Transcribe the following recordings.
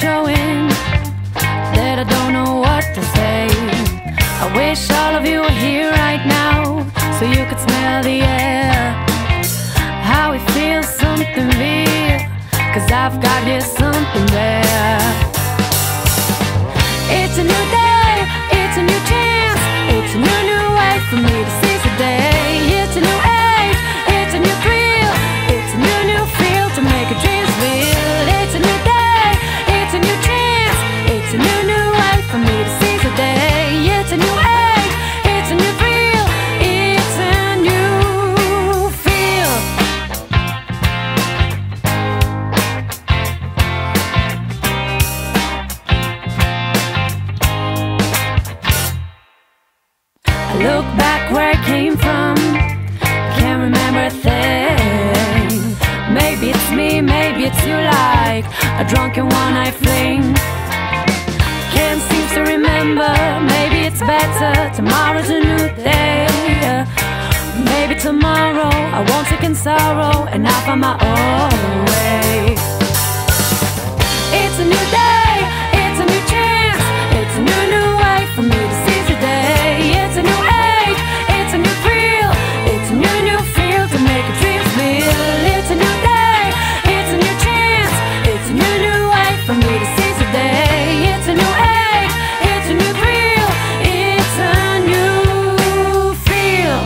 showing that I don't know what to say. I wish all of you were here right now, so you could smell the air, how it feels, something real, 'cause I've got here something there. It's a new day, it's a new chance, it's a new way for me to seize the day. It's a new age, it's a new thrill, it's a new feel to make your dreams real. It's a new day, it's a new chance, it's a new way for me to seize the day. It's a new age, it's a new thrill, it's a new feel. I look back where I came from, can't remember a thing. Maybe it's me, maybe it's you, like a drunken one-night fling. Can't seem to remember, maybe it's better, tomorrow's a new day. Maybe tomorrow I won't take in sorrow and I'll find my own way. It's a new day, it's a new chance, it's a new way for me to seize the day. It's a new age, it's a new thrill, it's a new feel to make your dreams real. It's a new day, it's a new chance, it's a new way for me to seize the day. It's a new age, it's a new thrill, it's a new feel.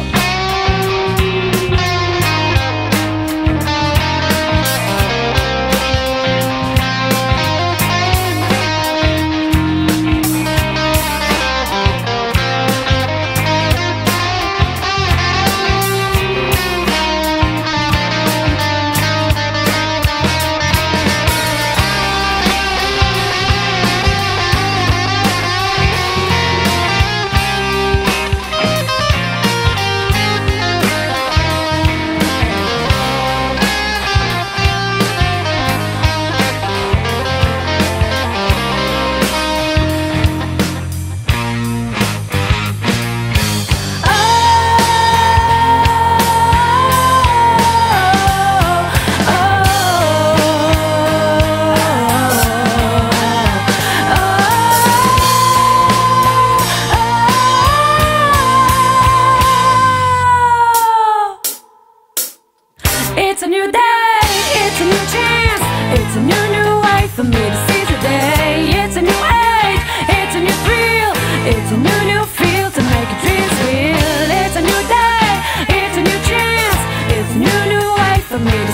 It's a new day, it's a new chance, it's a new way for me to seize the day. It's a new age, it's a new thrill, it's a new feel to make your dreams real. It's a new day, it's a new chance, it's a new way for me to